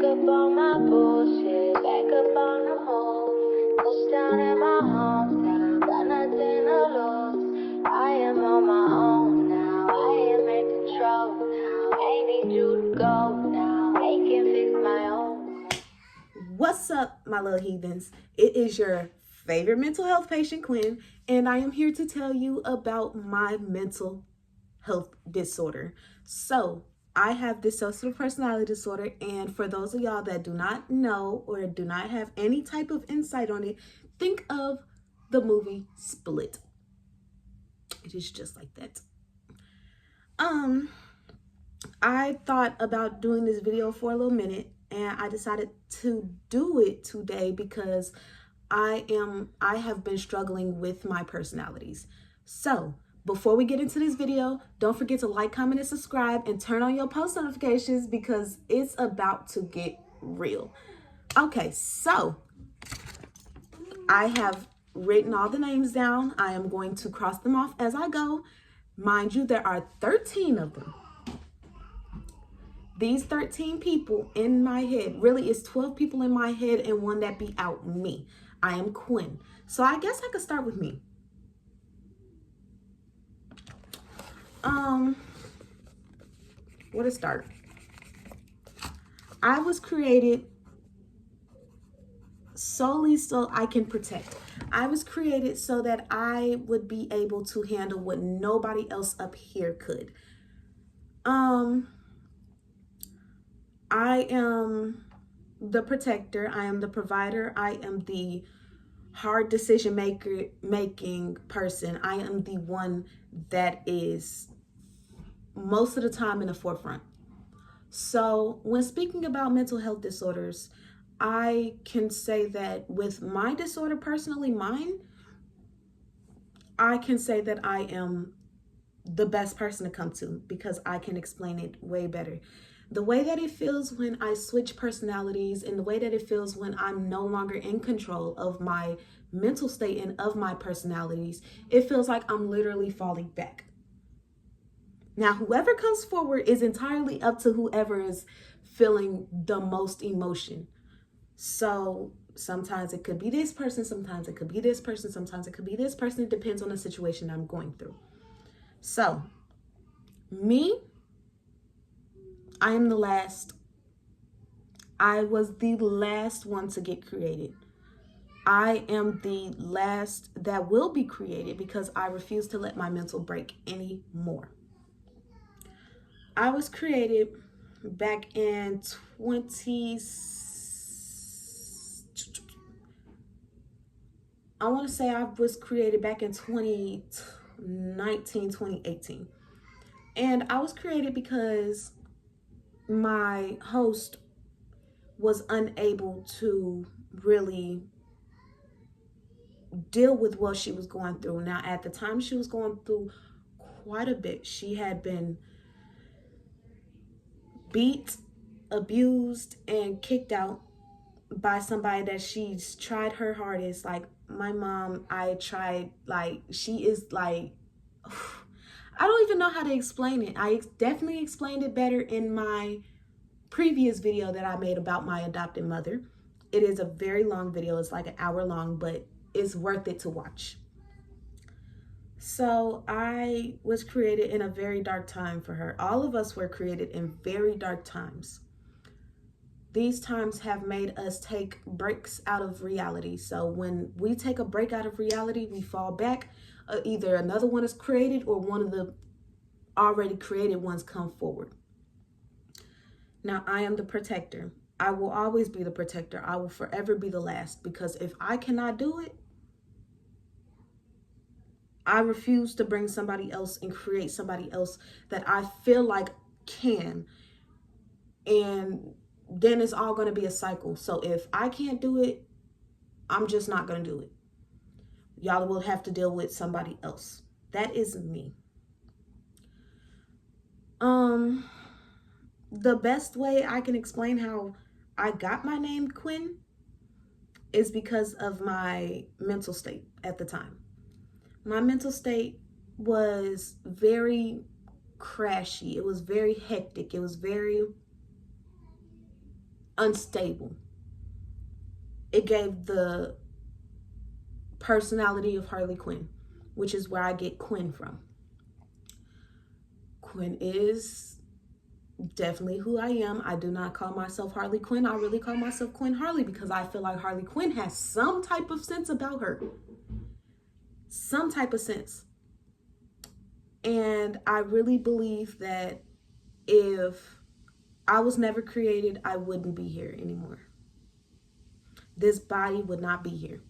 up on my bullshit, back up on the move. Touchdown in my hometown, got nothing to lose. I am on my own now, I am in control now. Ain't need you to go now, I can fix my own. What's up, my little heathens? It is your favorite mental health patient, Quinn, and I am here to tell you about my mental health disorder. So, I have dissociative personality disorder, and for those of y'all that do not know or do not have any type of insight on it, think of the movie Split. It is just like that. I thought about doing this video for a little minute, and I decided to do it today because I have been struggling with my personalities. So before we get into this video, don't forget to like, comment, and subscribe, and turn on your post notifications because it's about to get real. Okay, so I have written all the names down. I am going to cross them off as I go. Mind you, there are 13 of them. These 13 people in my head, really it's 12 people in my head and one that be out me. I am Quinn. So I guess I could start with me. Where to start? I was created solely so I can protect. I was created so that I would be able to handle what nobody else up here could. I am the protector, I am the provider, I am the hard decision making person. I am the one that is most of the time in the forefront. So when speaking about mental health disorders, I can say that with my disorder, personally mine, I can say that I am the best person to come to because I can explain it way better. The way that it feels when I switch personalities and the way that it feels when I'm no longer in control of my mental state and of my personalities, it feels like I'm literally falling back. Now, whoever comes forward is entirely up to whoever is feeling the most emotion. So sometimes it could be this person, sometimes it could be this person, sometimes it could be this person. It depends on the situation I'm going through. So, me, I am the last. I was the last one to get created. I am the last that will be created because I refuse to let my mental break anymore. I was created back in I want to say I was created back in 2019, 2018. And I was created because my host was unable to really deal with what she was going through. Now, at the time, she was going through quite a bit. She had been beat, abused, and kicked out by somebody that she's tried her hardest. Like my mom, I tried, like, she is like, I don't even know how to explain it. I definitely explained it better in my previous video that I made about my adopted mother. It is a very long video. It's like an hour long, but it's worth it to watch. So I was created in a very dark time for her. All of us were created in very dark times. These times have made us take breaks out of reality. So when we take a break out of reality, we fall back. Either another one is created or one of the already created ones come forward. Now, I am the protector. I will always be the protector. I will forever be the last because if I cannot do it, I refuse to bring somebody else and create somebody else that I feel like can. And then it's all going to be a cycle. So if I can't do it, I'm just not going to do it. Y'all will have to deal with somebody else. That is me. The best way I can explain how I got my name Quinn is because of my mental state at the time. My mental state was very crashy. It was very hectic. It was very unstable. It gave the personality of Harley Quinn, which is where I get Quinn from. Quinn is definitely who I am. I do not call myself Harley Quinn. I really call myself Quinn Harley because I feel like Harley Quinn has some type of sense about her. Some type of sense. And I really believe that if I was never created, I wouldn't be here anymore. This body would not be here.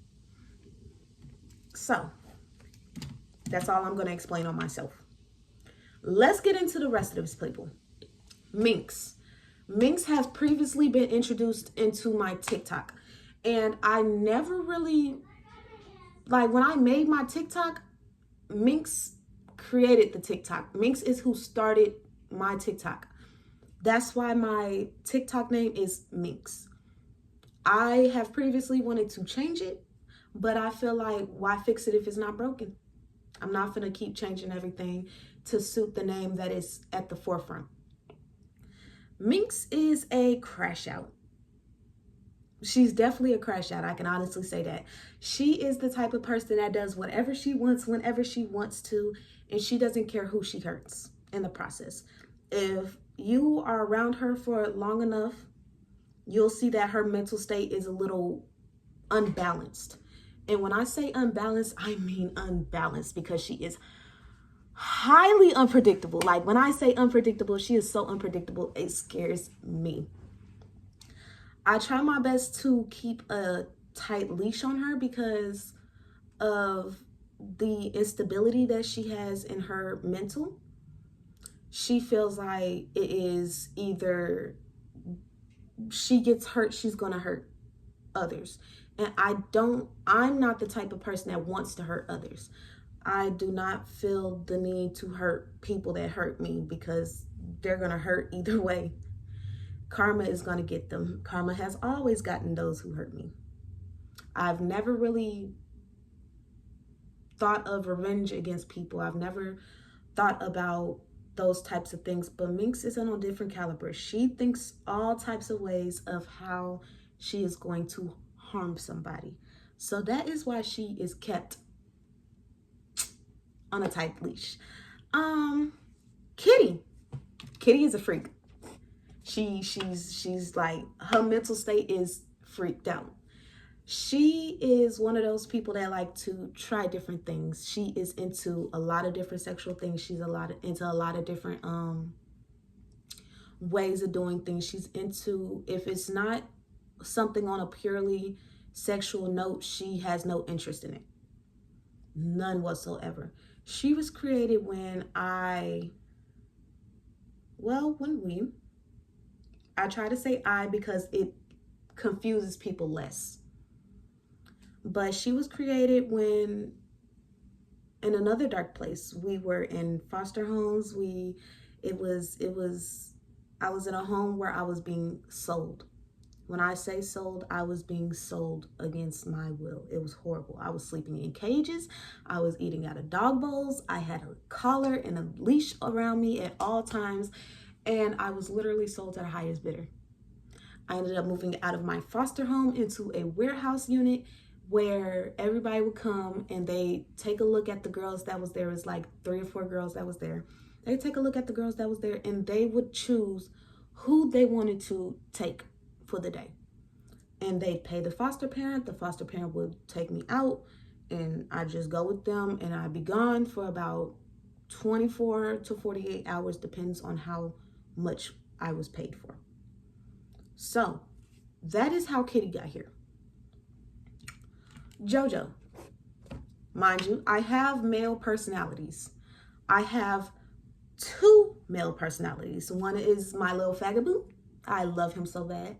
So, that's all I'm going to explain on myself. Let's get into the rest of this, people. Minx. Minx has previously been introduced into my TikTok. And I never really, like when I made my TikTok, Minx created the TikTok. Minx is who started my TikTok. That's why my TikTok name is Minx. I have previously wanted to change it, but I feel like why fix it if it's not broken? I'm not gonna keep changing everything to suit the name that is at the forefront. Minx is a crash out. She's definitely a crash out. I can honestly say that. She is the type of person that does whatever she wants, whenever she wants to, and she doesn't care who she hurts in the process. If you are around her for long enough, you'll see that her mental state is a little unbalanced. And when I say unbalanced, I mean unbalanced because she is highly unpredictable. Like when I say unpredictable, she is so unpredictable, it scares me. I try my best to keep a tight leash on her because of the instability that she has in her mental. She feels like it is either she gets hurt, she's gonna hurt others. And I'm not the type of person that wants to hurt others. I do not feel the need to hurt people that hurt me because they're gonna hurt either way. Karma is gonna get them. Karma has always gotten those who hurt me. I've never really thought of revenge against people. I've never thought about those types of things, but Minx is on a different caliber. She thinks all types of ways of how she is going to harm somebody. So that is why she is kept on a tight leash. Kitty is a freak. She's like, her mental state is freaked out. She is one of those people that like to try different things. She is into a lot of different sexual things. She's into a lot of different ways of doing things. She's into, if it's not something on a purely sexual note, she has no interest in it. None whatsoever. She was created when I try to say I because it confuses people less. But she was created when, in another dark place, we were in foster homes. I was in a home where I was being sold. When I say sold, I was being sold against my will. It was horrible. I was sleeping in cages. I was eating out of dog bowls. I had a collar and a leash around me at all times. And I was literally sold to the highest bidder. I ended up moving out of my foster home into a warehouse unit where everybody would come and they take a look at the girls that was there. It was like 3 or 4 girls that was there. They take a look at the girls that was there and they would choose who they wanted to take for the day. And they'd pay the foster parent. The foster parent would take me out and I just go with them and I'd be gone for about 24 to 48 hours, depends on how much I was paid for. So that is how Kitty got here. JoJo, mind you, I have male personalities. I have 2 male personalities. One is my little fagaboo. I love him so bad.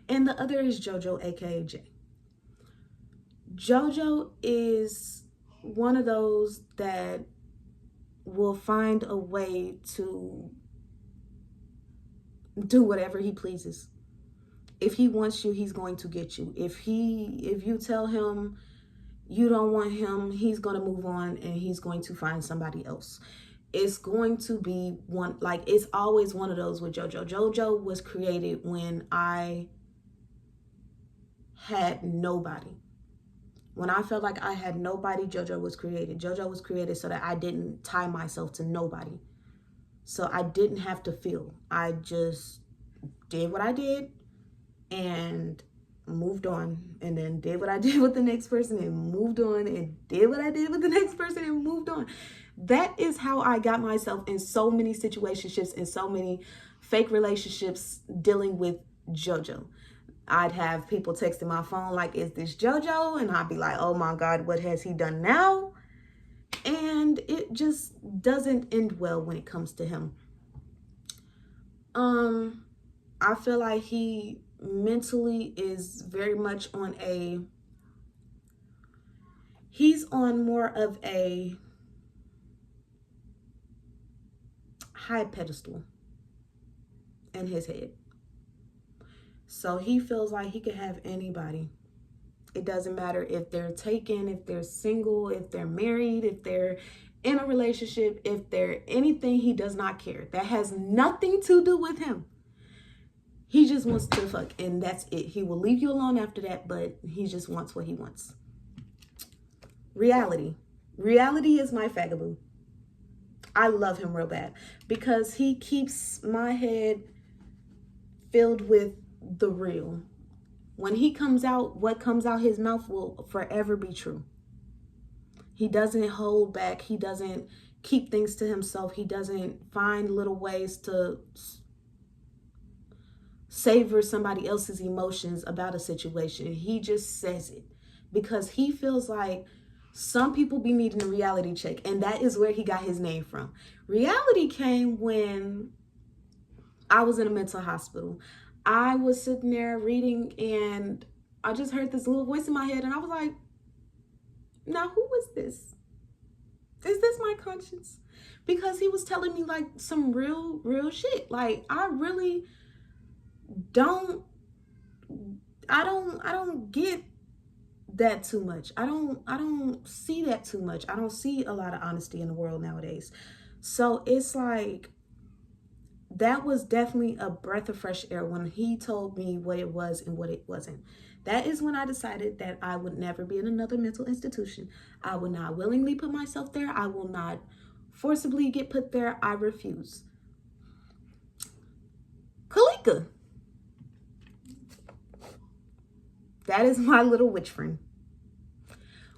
And the other is JoJo, aka Jay. JoJo is one of those that will find a way to do whatever he pleases. If he wants you, he's going to get you. If you tell him you don't want him, he's going to move on and he's going to find somebody else. It's going to be it's always one of those with JoJo. JoJo was created when I had nobody. When I felt like I had nobody, JoJo was created. JoJo was created so that I didn't tie myself to nobody. So I didn't have to feel. I just did what I did and moved on, and then did what I did with the next person and moved on, and did what I did with the next person and moved on. That is how I got myself in so many situationships and so many fake relationships dealing with JoJo. I'd have people texting my phone like, is this JoJo? And I'd be like, oh my God, what has he done now? And it just doesn't end well when it comes to him. I feel like he mentally is very much on he's on more of a high pedestal in his head. So he feels like he could have anybody. It doesn't matter if they're taken, if they're single, if they're married, if they're in a relationship, if they're anything, he does not care. That has nothing to do with him. He just wants to fuck, and that's it. He will leave you alone after that, but he just wants what he wants. Reality. Reality is my fagaboo. I love him real bad because he keeps my head filled with the real. When he comes out, what comes out his mouth will forever be true. He doesn't hold back. He doesn't keep things to himself. He doesn't find little ways to savor somebody else's emotions about a situation. He just says it because he feels like some people be needing a reality check, and that is where he got his name from. Reality came when I was in a mental hospital. I was sitting there reading, and I just heard this little voice in my head, and I was like, now who is this? Is this my conscience? Because he was telling me like some real shit. Like I really don't get that too much. I don't see that too much. I don't see a lot of honesty in the world nowadays. So it's like, that was definitely a breath of fresh air when he told me what it was and what it wasn't. That is when I decided that I would never be in another mental institution. I will not willingly put myself there. I will not forcibly get put there. I refuse. Kalika. That is my little witch friend.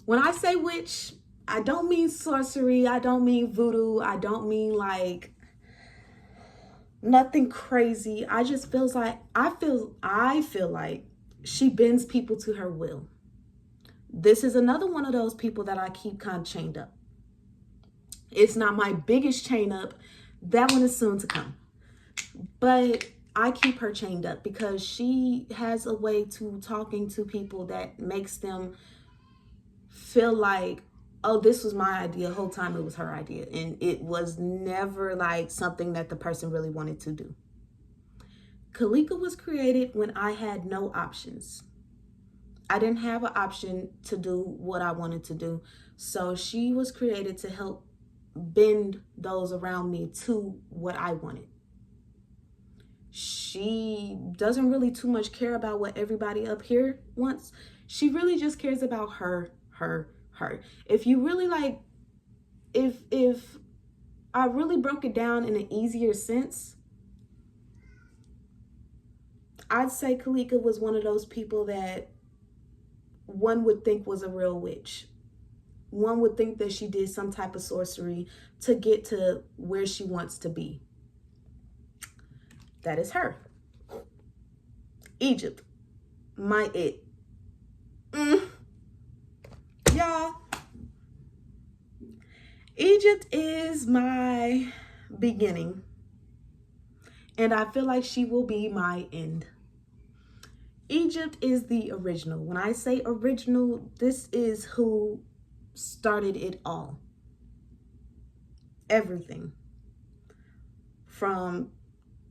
When I say witch, I don't mean sorcery. I don't mean voodoo. I don't mean like nothing crazy. I just feels like I feel like she bends people to her will. This is another one of those people that I keep kind of chained up. It's not my biggest chain up. That one is soon to come. But I keep her chained up because she has a way to talking to people that makes them feel like, oh, this was my idea. The whole time it was her idea. And it was never like something that the person really wanted to do. Kalika was created when I had no options. I didn't have an option to do what I wanted to do. So she was created to help bend those around me to what I wanted. She doesn't really too much care about what everybody up here wants. She really just cares about her. If you really like, if I really broke it down in an easier sense, I'd say Kalika was one of those people that one would think was a real witch. One would think that she did some type of sorcery to get to where she wants to be. That is her. Egypt, my it. Y'all, Egypt is my beginning, and I feel like she will be my end. Egypt is the original. When I say original, this is who started it all. Everything. From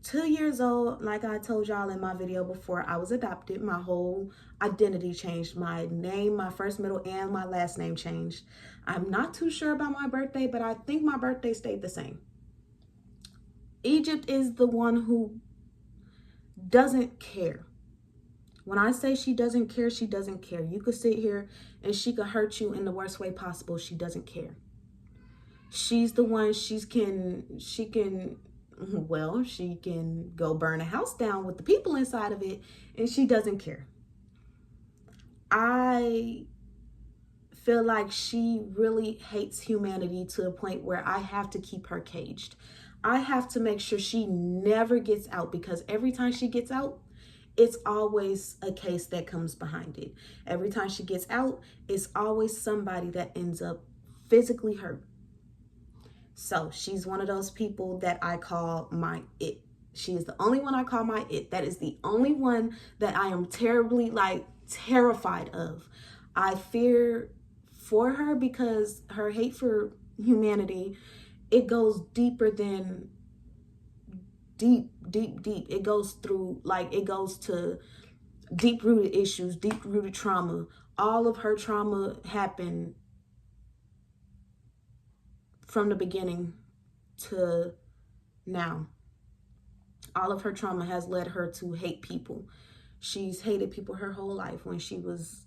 2 years old, like I told y'all in my video before, I was adopted. My whole identity changed. My name, my first, middle, and my last name changed. I'm not too sure about my birthday, but I think my birthday stayed the same. Egypt is the one who doesn't care When I say she doesn't care, she doesn't care. You could sit here and she could hurt you in the worst way possible. She doesn't care. She's the one, she can go burn a house down with the people inside of it, and she doesn't care. I feel like she really hates humanity to the point where I have to keep her caged. I have to make sure she never gets out, because every time she gets out, it's always a case that comes behind it. Every time she gets out, it's always somebody that ends up physically hurt. So she's one of those people that I call my it. She is the only one I call my it. That is the only one that I am terribly, terrified of. I fear for her because her hate for humanity, it goes deeper than deep. It goes through, it goes to deep-rooted issues, deep-rooted trauma. All of her trauma happened from the beginning to now. All of her trauma has led her to hate people. She's hated people her whole life. When she was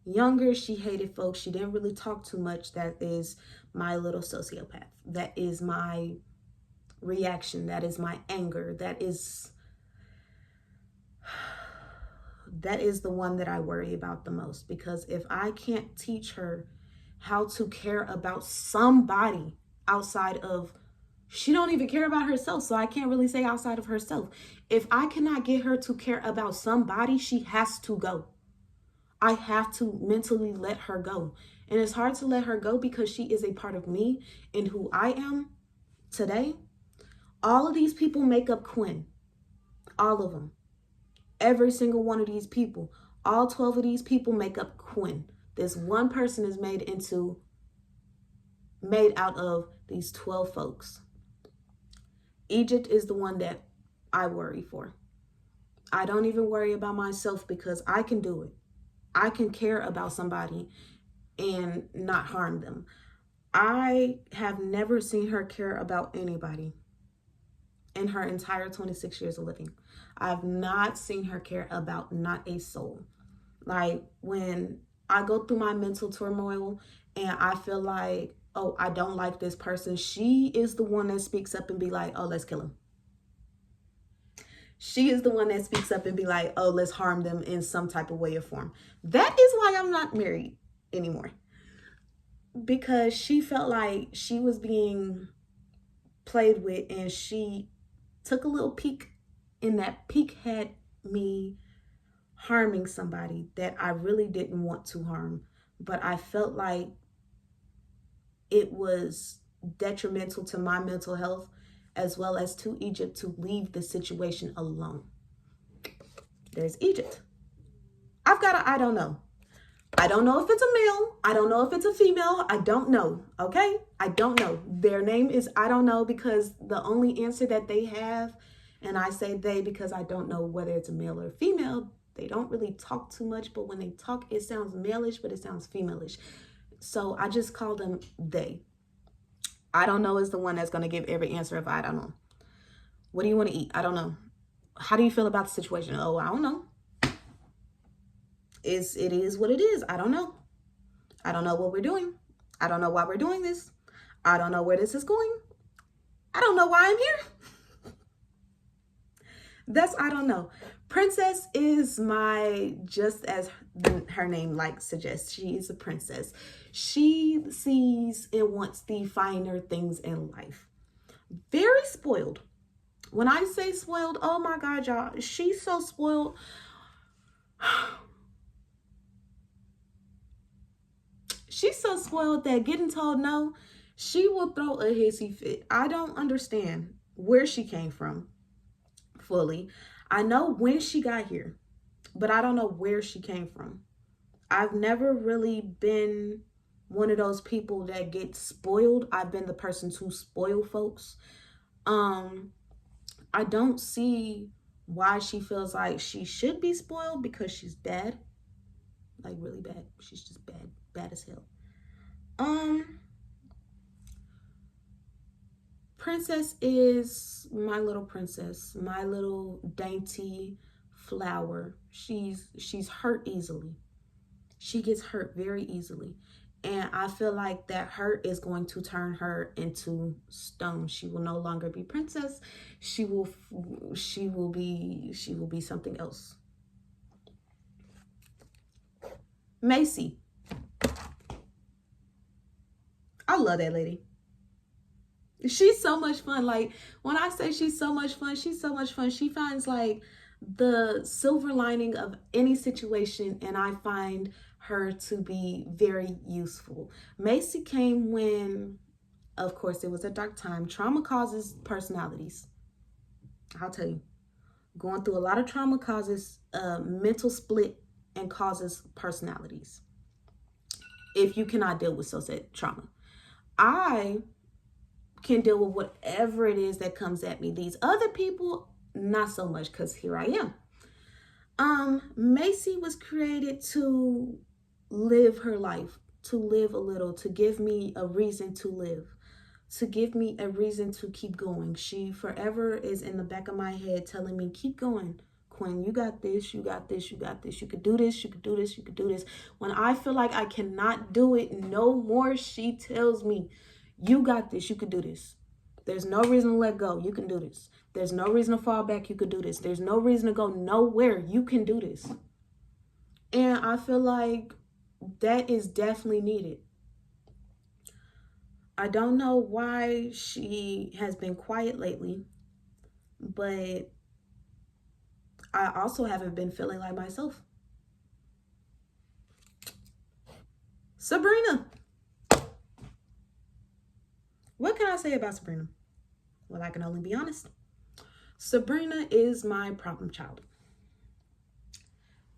younger, she hated folks. She didn't really talk too much. That is my little sociopath. That is my reaction. That is my anger. That is the one that I worry about the most, because if I can't teach her how to care about somebody outside of, she don't even care about herself, so I can't really say outside of herself. If I cannot get her to care about somebody, she has to go. I have to mentally let her go. And it's hard to let her go because she is a part of me and who I am today. All of these people make up Quinn. All of them. Every single one of these people. All 12 of these people make up Quinn. This one person is made out of these 12 folks. Egypt is the one that I worry for. I don't even worry about myself because I can do it. I can care about somebody and not harm them. I have never seen her care about anybody in her entire 26 years of living. I've not seen her care about not a soul. When I go through my mental turmoil and I feel like, oh, I don't like this person, she is the one that speaks up and be like, oh, let's kill him. She is the one that speaks up and be like, oh, let's harm them in some type of way or form. That is why I'm not married anymore. Because she felt like she was being played with, and she took a little peek, and that peek had me harming somebody that I really didn't want to harm. But I felt like it was detrimental to my mental health as well as to Egypt to leave the situation alone. There's Egypt. I've got I don't know. I don't know if it's a male. I don't know if it's a female. I don't know. Okay? I don't know. Their name is I don't know, because the only answer that they have, and I say they because I don't know whether it's a male or a female, they don't really talk too much, but when they talk, it sounds male-ish, but it sounds female-ish. So I just call them they. I don't know is the one that's going to give every answer of I don't know. What do you want to eat? I don't know. How do you feel about the situation? Oh, I don't know. It is what it is. I don't know. I don't know what we're doing. I don't know why we're doing this. I don't know where this is going. I don't know why I'm here. That's I don't know. Princess is just as her name suggests, she is a princess. She sees and wants the finer things in life. Very spoiled. When I say spoiled, oh my God, y'all, she's so spoiled. She's so spoiled that getting told no, she will throw a hissy fit. I don't understand where she came from fully. I know when she got here, but I don't know where she came from. I've never really been one of those people that get spoiled. I've been the person to spoil folks. I don't see why she feels like she should be spoiled, because she's bad. Really bad. She's just bad as hell. Princess is my little princess, my little dainty, flower. She's hurt easily. She gets hurt very easily. And I feel like that hurt is going to turn her into stone. She will no longer be princess. She will be something else. Macy. I love that lady. She's so much fun. Like, when I say she's so much fun, she's so much fun. She finds like the silver lining of any situation, and I find her to be very useful. Macy came when, of course, it was a dark time. Trauma causes personalities. I'll tell you. Going through a lot of trauma causes a mental split and causes personalities. If you cannot deal with said trauma. I can deal with whatever it is that comes at me. These other people, not so much, because here I am. Macy was created to live her life, to live a little, to give me a reason to live, to give me a reason to keep going. She forever is in the back of my head telling me, keep going, Quinn, you got this, you got this, you got this, you could do this, you could do this, you could do this. When I feel like I cannot do it no more, she tells me, you got this, you could do this. There's no reason to let go, you can do this. There's no reason to fall back, you could do this. There's no reason to go nowhere, you can do this. And I feel like that is definitely needed. I don't know why she has been quiet lately, but I also haven't been feeling like myself. Sabrina. What can I say about Sabrina? Well, I can only be honest. Sabrina is my problem child.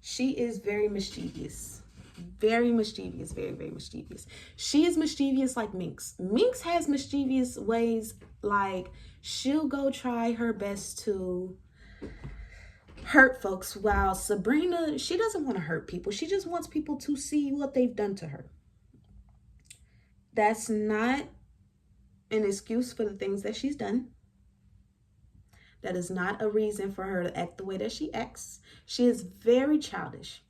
She is very mischievous. Very mischievous, very, very mischievous. She is mischievous like Minx. Minx has mischievous ways, like she'll go try her best to hurt folks, while Sabrina, she doesn't want to hurt people. She just wants people to see what they've done to her. That's not an excuse for the things that she's done. That is not a reason for her to act the way that she acts. She is very childish.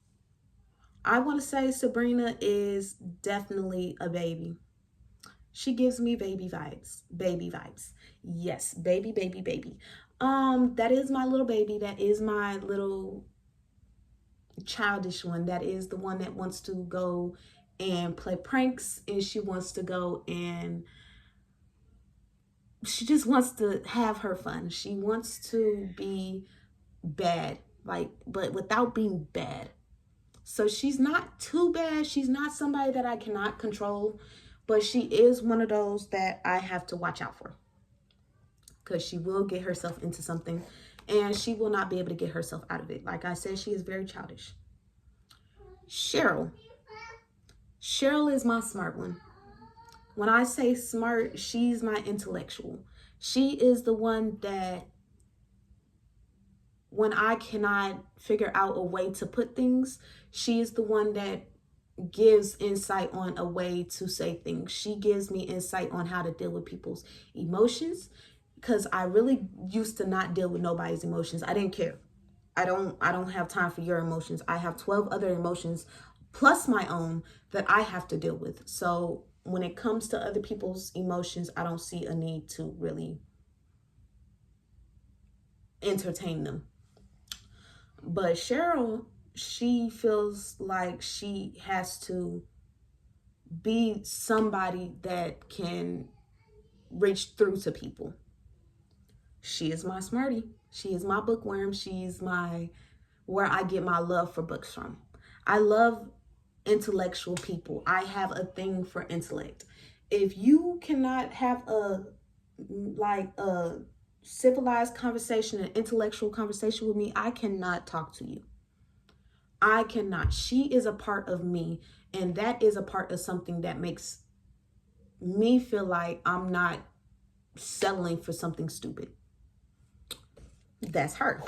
I want to say Sabrina is definitely a baby. She gives me baby vibes. Baby vibes. Yes, baby, baby, baby. That is my little baby. That is my little childish one. That is the one that wants to go and play pranks, and she wants to go and she just wants to have her fun. She wants to be bad, like, but without being bad. So she's not too bad. She's not somebody that I cannot control, but she is one of those that I have to watch out for, because she will get herself into something and she will not be able to get herself out of it. Like I said, she is very childish. Cheryl. Cheryl is my smart one. When I say smart, she's my intellectual. She is the one that when I cannot figure out a way to put things, she is the one that gives insight on a way to say things. She gives me insight on how to deal with people's emotions, because I really used to not deal with nobody's emotions. I didn't care. I don't have time for your emotions. I have 12 other emotions plus my own that I have to deal with. So when it comes to other people's emotions, I don't see a need to really entertain them. But Cheryl, she feels like she has to be somebody that can reach through to people. She is my smarty. She is my bookworm. She's where I get my love for books from. I love intellectual people. I have a thing for intellect. If you cannot have a civilized conversation, an intellectual conversation with me, I cannot talk to you. I cannot. She is a part of me, and that is a part of something that makes me feel like I'm not settling for something stupid. That's her.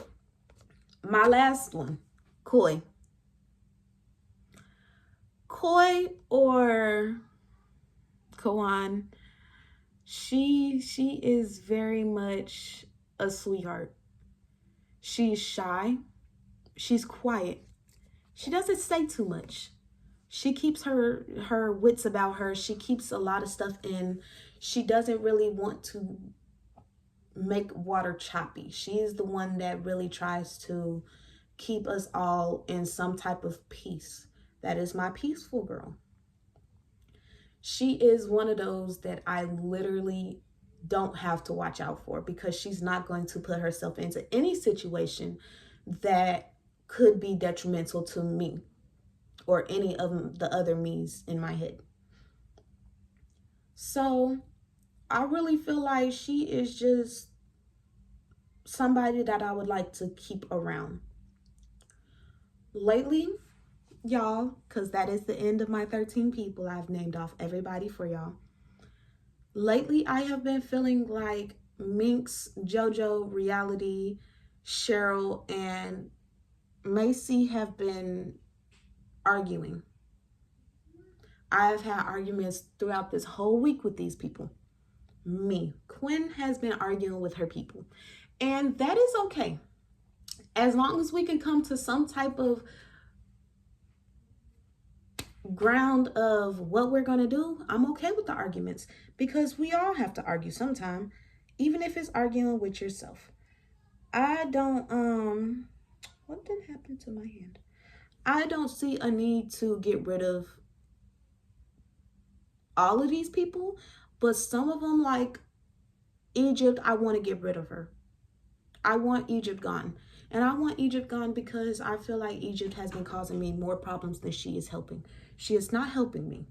My last one, Coy. Coy or Kawan, she is very much a sweetheart. She's shy. She's quiet. She doesn't say too much. She keeps her wits about her. She keeps a lot of stuff in. She doesn't really want to make water choppy. She is the one that really tries to keep us all in some type of peace. That is my peaceful girl. She is one of those that I literally don't have to watch out for, because she's not going to put herself into any situation that could be detrimental to me or any of the other me's in my head. So I really feel like she is just somebody that I would like to keep around. Lately, y'all, because that is the end of my 13 people. I've named off everybody for y'all. Lately, I have been feeling like Minx, JoJo, Reality, Cheryl, and Macy have been arguing. I've had arguments throughout this whole week with these people. Quinn has been arguing with her people. And that is okay. As long as we can come to some type of ground of what we're going to do, I'm okay with the arguments, because we all have to argue sometime, even if it's arguing with yourself. I don't, what did happen to my hand? I don't see a need to get rid of all of these people, but some of them, like Egypt, I want to get rid of her. I want Egypt gone. And I want Egypt gone because I feel like Egypt has been causing me more problems than she is helping. She is not helping me.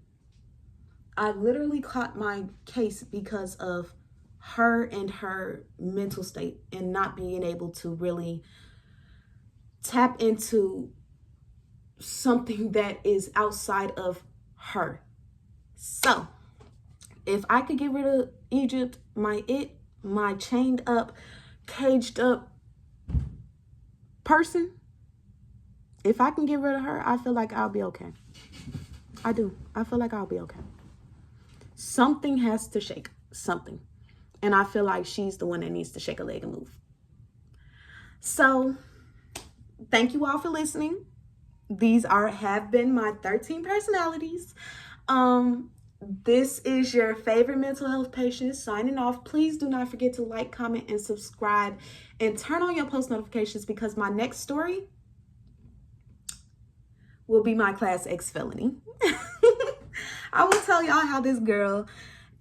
I literally caught my case because of her and her mental state and not being able to really tap into something that is outside of her. So if I could get rid of Egypt, my chained up, caged up person, if I can get rid of her, I feel like I'll be okay. I do. I feel like I'll be okay. Something has to shake. Something. And I feel like she's the one that needs to shake a leg and move. So thank you all for listening. These have been my 13 personalities. This is your favorite mental health patient signing off. Please do not forget to like, comment, and subscribe, and turn on your post notifications, because my next story will be my Class X felony. I will tell y'all how this girl,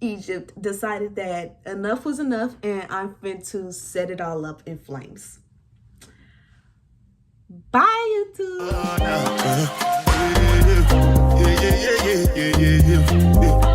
Egypt, decided that enough was enough, and I'm fin to set it all up in flames. Bye, YouTube. Yeah.